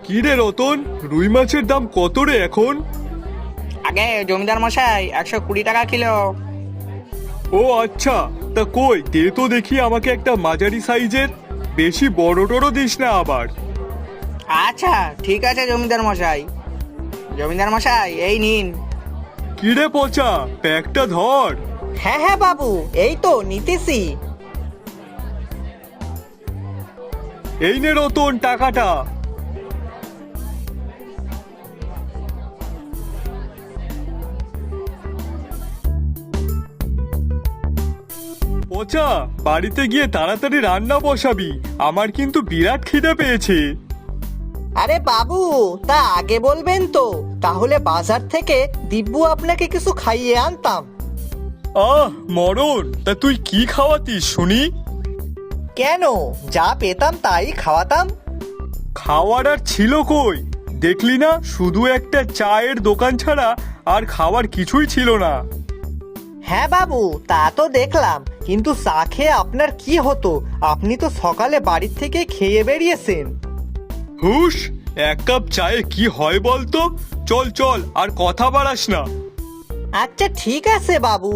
কি রে রতন, রুই মাছের দাম কত রে এখন? আগে জমিদার মশাই 120 টাকা কিলো। ও আচ্ছা, তা কই দে তো দেখি আমাকে একটা মাঝারি সাইজের। বেশি বড় টড়ো দিস না আবার। আচ্ছা ঠিক আছে জমিদার মশাই। জমিদার মশাই এই নিন। কি রে পচা, প্যাকটা ধর। হ্যাঁ হ্যাঁ বাবু, এই তো নিতেছি। এই নে রতন টাকাটা। পচা, বাড়িতে গিয়ে তাড়াতাড়ি রান্না বসাবি, আমার কিন্তু বিরাট খিদে পেয়েছে। আরে বাবু, তা আগে বলবেন তো, তাহলে বাজার থেকে দিব্যু আপনাকে কিছু খাইয়ে আনতাম। আহ মরণ, তা তুই কি খাওয়াতিস শুনি? কেন, যা পেতাম তাই খাওয়াতাম। খাওয়ার আর ছিল কই? দেখলি না, শুধু একটা চায়ের দোকান ছাড়া আর খাওয়ার কিছুই ছিল না। হ্যাঁ বাবু, তা তো দেখলাম, কিন্তু চা খেয়ে আপনার কি হতো? আপনি তো সকালে বাড়ির থেকে খেয়ে বেরিয়েছেন। হুস, এক কাপ চায়ে কি হয় বলতো? চল চল, আর কথা বাড়াস না। আচ্ছা ঠিক আছে বাবু।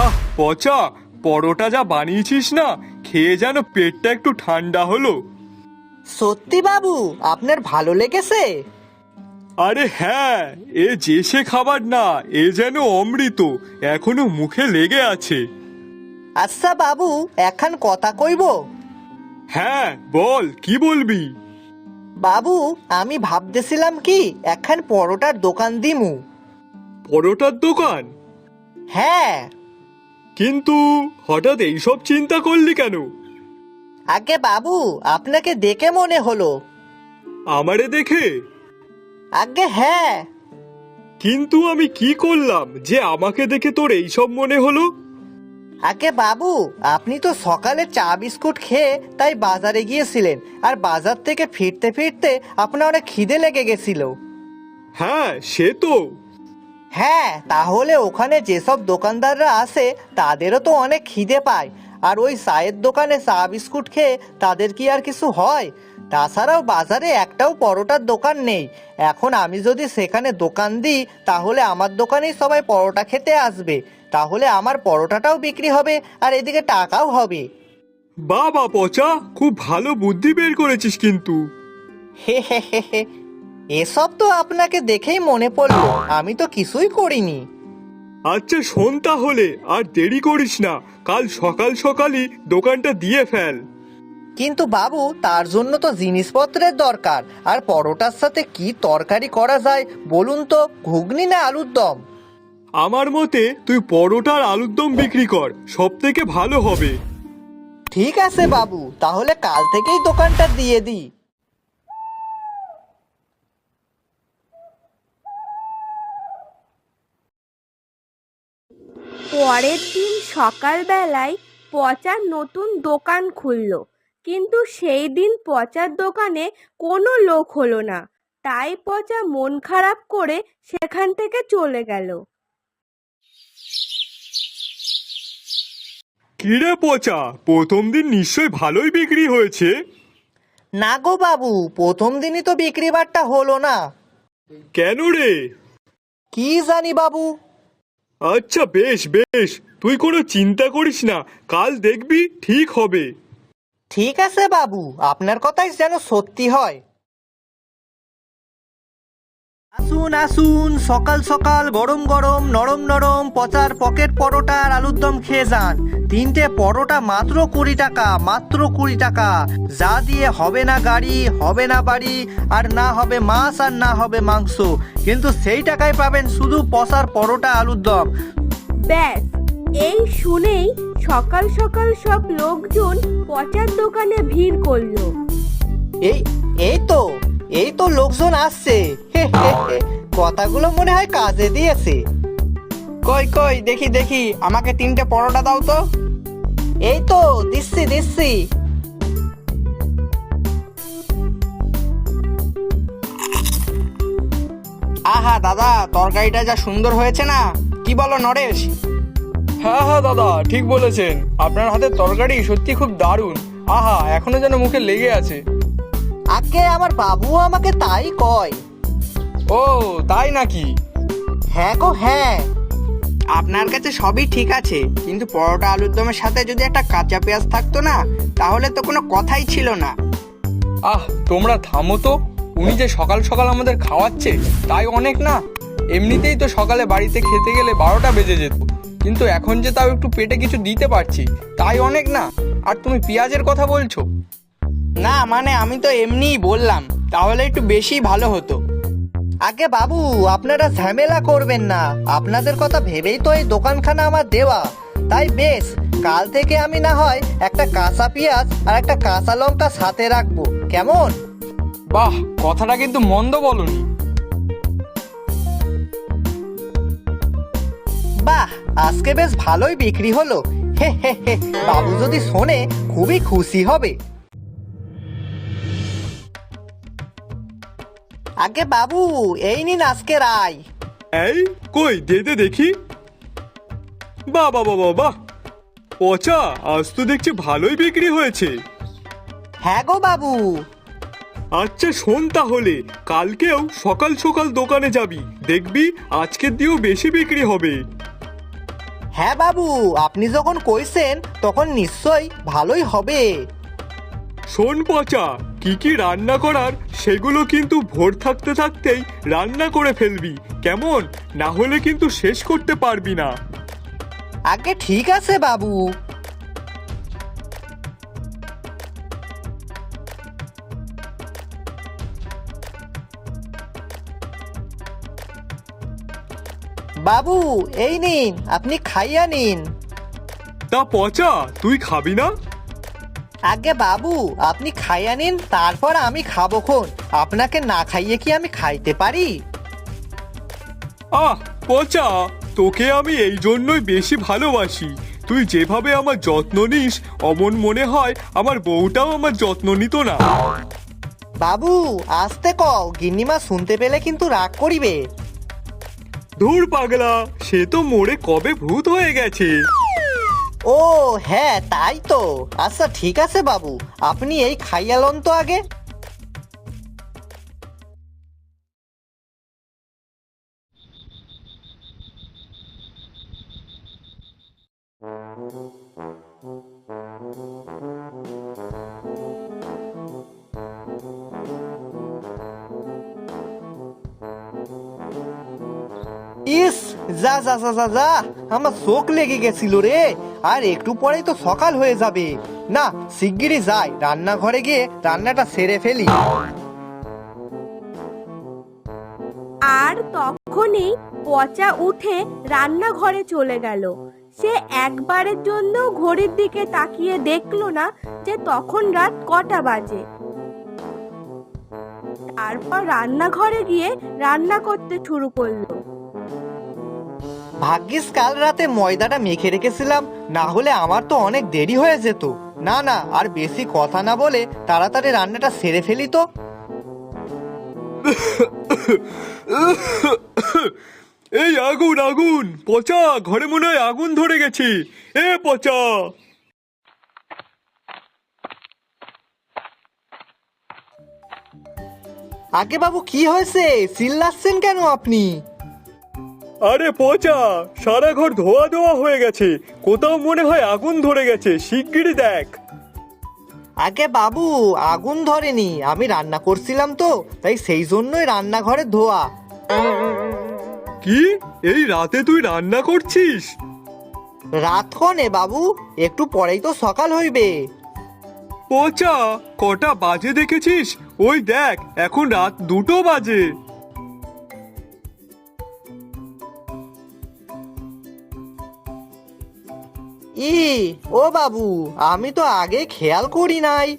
আহ পচা, পরোটা যা বানিয়েছিস না, খেয়ে যেন পেটটা একটু ঠান্ডা হলো। সত্যি বাবু, আপনার ভালো লেগেছে? আরে হ্যাঁ, এ যে সে খাবার না, এ যেন অমৃত, এখনো মুখে লেগে আছে। আচ্ছা বাবু, এখন কথা কইব। হ্যাঁ বল, কি বলবি? বাবু, আমি ভাবতেছিলাম কি এখন পরোটার দোকান দিমু। পরোটার দোকান? হ্যাঁ। কিন্তু হঠাৎ এইসব চিন্তা করলি কেন? আগে বাবু, আপনাকে দেখে মনে হলো। আমারে দেখে? আগে হ্যাঁ। কিন্তু আমি কি করলাম যে আমাকে দেখে তোর এইসব মনে হলো? আগে বাবু, আপনি তো সকালে চা বিস্কুট খেয়ে তাই বাজারে গিয়েছিলেন, আর বাজার থেকে ফিরতে ফিরতে আপনার অনেক খিদে লেগে গেছিল। হ্যাঁ সে তো। হ্যাঁ, তাহলে ওখানে যেসব দোকানদাররা আসে তাদেরও তো অনেক খিদে পায়, আর ওই চায়ের দোকানে চা বিস্কুট খেয়ে তাদের কি আর কিছু হয়? তাছাড়াও বাজারে একটাও পরোটার দোকান নেই। এখন আমি যদি সেখানে দোকান দিই, তাহলে আমার দোকানেই সবাই পরোটা খেতে আসবে, তাহলে আমার পরোটাটাও বিক্রি হবে আর এদিকে টাকাও হবে। বাবা পচা, খুব ভালো বুদ্ধি বের করেছিস কিন্তু। হে হে হে হে, এসব তো আপনাকে দেখেই মনে পড়লো, আমি তো কিছুই করিনি। আচ্ছা শোন তাহলে, আর দেরি করিস না, কাল সকাল সকালই দোকানটা দিয়ে ফেল। কিন্তু বাবু, তার জন্য তো জিনিসপত্রের দরকার, আর পরোটার সাথে কি তরকারি করা যায় বলুন তো? ঘুগনি না আলুর দম? আমার মতে তুই পরোটা আর আলুর দম বিক্রি কর, সব থেকে ভালো হবে। ঠিক আছে বাবু, তাহলে কাল থেকেই দোকানটা দিয়ে দিই। পরের দিন সকালবেলায় পচার নতুন দোকান খুলল, কিন্তু সেই দিন পচার দোকানে কোনো লোক হলো না। তাই পচা মন খারাপ করে সেখান থেকে চলে গেল। কিরে পচা, প্রথম দিন নিশ্চয় ভালোই বিক্রি হয়েছে? না গো বাবু, প্রথম দিনই তো বিক্রি বাট্টা হলো না। কেন রে? কি জানি বাবু। আচ্ছা বেশ বেশ, তুই কোনো চিন্তা করিস না, কাল দেখবি ঠিক হবে। ঠিক আছে বাবু, আপনার কথাই যেন সত্যি হয়। আসুন আসুন, সকাল সকাল গরম গরম নরম নরম পচার পকেট পরোটা আর আলুর দম খেয়ে যান। 3টে পরোটা মাত্র 20 টাকা, মাত্র 20 টাকা। যা দিয়ে হবে না গাড়ি, হবে না বাড়ি, আর না হবে মাছ আর না হবে মাংস, কিন্তু সেই টাকায় পাবেন শুধু পচার পরোটা আলুর দম। ব্যাস, এই শুনেই সকাল সকাল সব লোকজন পচার দোকানে ভিড় করলো। এই এই তো এই তো লোকজন আসছে। হে হে হে, কথাগুলো মনে হয় কাজে দিয়েছে। কই কই দেখি দেখি, আমাকে 3টে পরোটা দাও তো। এই তো দিচ্ছি দিচ্ছি। আহা দাদা, তরকারিটা যা সুন্দর হয়েছে না, কি বলো নরেশ? হ্যাঁ হ্যাঁ দাদা, ঠিক বলেছেন। আপনার হাতের তরকারি সত্যি খুব দারুণ। আহা, এখনো যেন মুখে লেগে আছে। আগে আমার বাবুও আমাকে তাই কয়। ও তাই নাকি? হ্যাঁ গো হ্যাঁ। আপনার কাছে সবই ঠিক আছে, কিন্তু পরোটা আলুর দমের সাথে যদি একটা কাঁচা পেঁয়াজ থাকতো না, তাহলে তো কোনো কথাই ছিল না। আহ, তোমরা থামো তো। উনি যে সকাল সকাল আমাদের খাওয়াচ্ছে তাই অনেক না? এমনিতেই তো সকালে বাড়িতে খেতে গেলে 12টা বেজে যেত, কিন্তু এখন যে তাও একটু পেটে কিছু দিতে পারছি তাই অনেক না? আর তুমি পেঁয়াজের কথা বলছো? না মানে আমি তো এমনিই বললাম, তাহলে একটু বেশি ভালো হতো। আগে বাবু, আপনারা ঝামেলা করবেন না, আপনাদের কথা ভেবেই তো এই দোকানখানা আমার দেওয়া। তাই বেশ, কাল থেকে আমি না হয় একটা কাঁচা পেঁয়াজ আর একটা কাঁচা লঙ্কা সাথে রাখবো, কেমন? বাহ, কথাটা কিন্তু মন্দ বলনি। বাহ, আজকে বেশ ভালোই বিক্রি হলো। হে হে হে, বাবু যদি শোনে খুবই খুশি হবে। আগে বাবু, এই নিন আজকের আয়। এই কই দে দে দেখি। বাহ বাহ বাহ বাহ বাহ, পচা, আজ তো দেখছি ভালোই বিক্রি হয়েছে। হ্যাঁ গো বাবু। আচ্ছা শোন, তাহলে কালকেও সকাল সকাল দোকানে যাবি, দেখবি আজকের দিয়েও বেশি বিক্রি হবে। হ্যাঁ বাবু, আপনি যখন কইছেন তখন নিশ্চয়ই ভালোই হবে। শোন পচা, কি কি রান্না করার সেগুলো কিন্তু ভোর থাকতে থাকতেই রান্না করে ফেলবি, কেমন? না হলে কিন্তু শেষ করতে পারবি না। আগে ঠিক আছে বাবু। বাবু, এই নিন, আপনি খাইয়া নিন। তা পচা, তুই খাবি না? আগে বাবু, আপনি খাইয়া নিন, তারপর আমি খাবো খন। আপনাকে না খাইয়ে কি আমি খাইতে পারি? আহ পচা, তোকে আমি এই জন্যই বেশি ভালোবাসি। তুই যেভাবে আমার যত্ন নিস, অমন মনে হয় আমার বউটাও আমার যত্ন নিত না। বাবু আসতে কও, গিন্নিমা শুনতে পেলে কিন্তু রাগ করিবে। ধুর পাগলা, সে তো মোড়ে কবে ভূত হয়ে গেছে। ও হ্যাঁ, তাই তো। আচ্ছা ঠিক আছে বাবু, আপনি এই খাইয়া লন তো আগে। ইস, যা যা যা যা যা, আমার চোখ লেগে গেছিল রে। আর একটু পরেই তো সকাল হয়ে যাবে। না, শিগগিরই যাই, রান্নাঘরে গিয়ে রান্নাটা সেরে ফেলি। আর তখনই পচা উঠে রান্নাঘরে চলে গেল। সে একবারের জন্য ঘড়ির দিকে তাকিয়ে দেখলো না যে তখন রাত কটা বাজে। তারপর রান্নাঘরে গিয়ে রান্না করতে শুরু করলো। ভাগ্যিস কাল রাতে ময়দাটা মেখে রেখেছিলাম, না হলে আমার তো অনেক দেরি হয়ে যেত। না না, আর বেশি কথা না বলে তাড়াতাড়ি রান্নাটা সেরে ফেলি তো। এই আগুন আগুন, পচা, ঘরে মনে হয় আগুন ধরে গেছে। এ পচা! আগে বাবু, কি হয়েছে? চিল্লাচ্ছেন কেন আপনি? আরে পচা, সারা ঘর ধোয়া ধোয়া হয়ে গেছে, কোথাও মনে হয় আগুন ধরে গেছে, শিগগিরই দেখ। আগে বাবু, আগুন ধরেনি, আমি রান্না করছিলাম তো, তাই সেই জন্যই রান্নাঘরে ধোয়া। কি, এই রাতে তুই রান্না করছিস? রাত কনে বাবু, একটু পরেই তো সকাল হইবে। পচা, কটা বাজে দেখেছিস? ওই দেখ, এখন রাত 2টো বাজে। ও বাবু, আমি তো আগে খেয়াল করি নাই।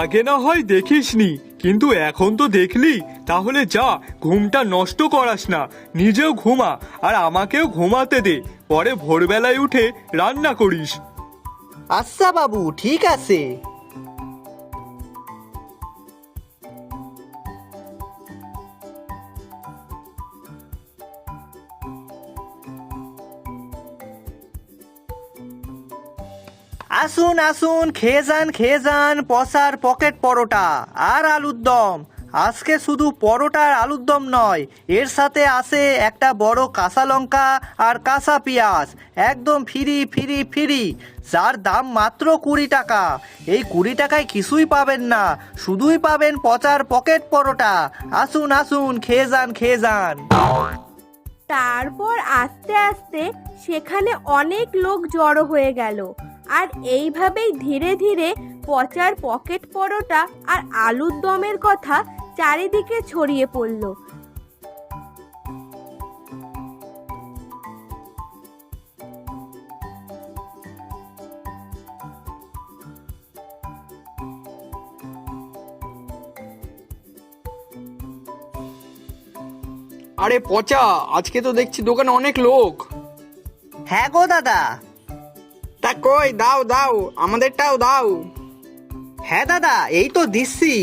আগে না হয় দেখিসনি, কিন্তু এখন তো দেখলি। তাহলে যা, ঘুমটা নষ্ট করাস না, নিজেও ঘুমা আর আমাকেও ঘুমাতে দে, পরে ভোরবেলায় উঠে রান্না করিস। আচ্ছা বাবু, ঠিক আছে। আসুন আসুন, খেয়ে যান পসার পকেট পরোটা আর আলুর দম। আজকে শুধু পরোটা আর আলুর দম নয়, এর সাথে আছে একটা বড় কাঁচা লঙ্কা আর কাঁচা পেঁয়াজ, একদম ফ্রি ফ্রি ফ্রি, যার দাম মাত্র 20 টাকা। এই 20 টাকায় কিছুই পাবেন না, শুধুই পাবেন পচার পকেট পরোটা। আসুন আসুন, খেয়ে যান। তারপর আস্তে আস্তে সেখানে অনেক লোক জড়ো হয়ে গেল, আর এইভাবেই ধীরে ধীরে পচার পকেট পরোটা আর আলুর দমের কথা চারিদিকে ছড়িয়ে পড়ল। আরে পচা, আজকে তো দেখছি দোকানে অনেক লোক। হ্যাঁ গো দাদা। তা কই, দাও দাও, আমাদেরটাও দাও। হ্যাঁ দাদা, এই তো দিচ্ছি।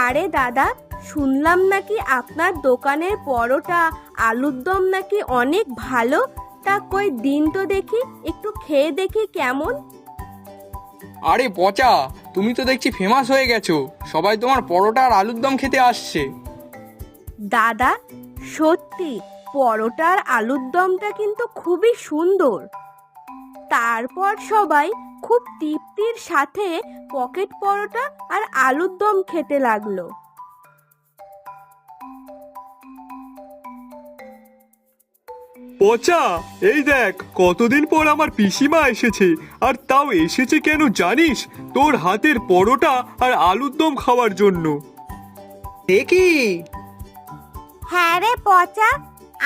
আরে দাদা, শুনলাম নাকি আপনার দোকানের পরোটা আলুর দম নাকি অনেক ভালো। তা কই দিন তো দেখি, একটু খেয়ে দেখি কেমন। আরে পচা, তুমি তো দেখছি ফেমাস হয়ে গেছো, সবাই তোমার পরোটা আর আলুর দম খেতে আসছে। দাদা, সত্যি পরোটা আর আলুর দমটা কিন্তু খুবই সুন্দর। তারপর সবাই খুব তৃপ্তির সাথে পকেট পরোটা আর আলুর দম খেতে লাগলো। পচা, এই দেখ কতদিন পর আমার পিসিমা এসেছে, আর তাও এসেছে কেন জানিস? তোর হাতের পরোটা আর আলুর দম খাওয়ার জন্য। দেখি। হ্যাঁ রে পচা,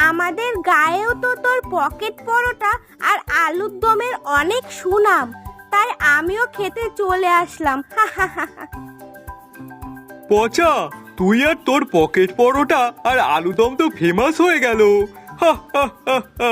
আমাদের গায়েও তো তোর পকেট পরোটা আর আলুর দমের অনেক সুনাম, তাই আমিও খেতে চলে আসলাম। পচা, তুই আর তোর পকেট পরোটা আর আলু দম তো ফেমাস হয়ে গেল। হা হা হা হা।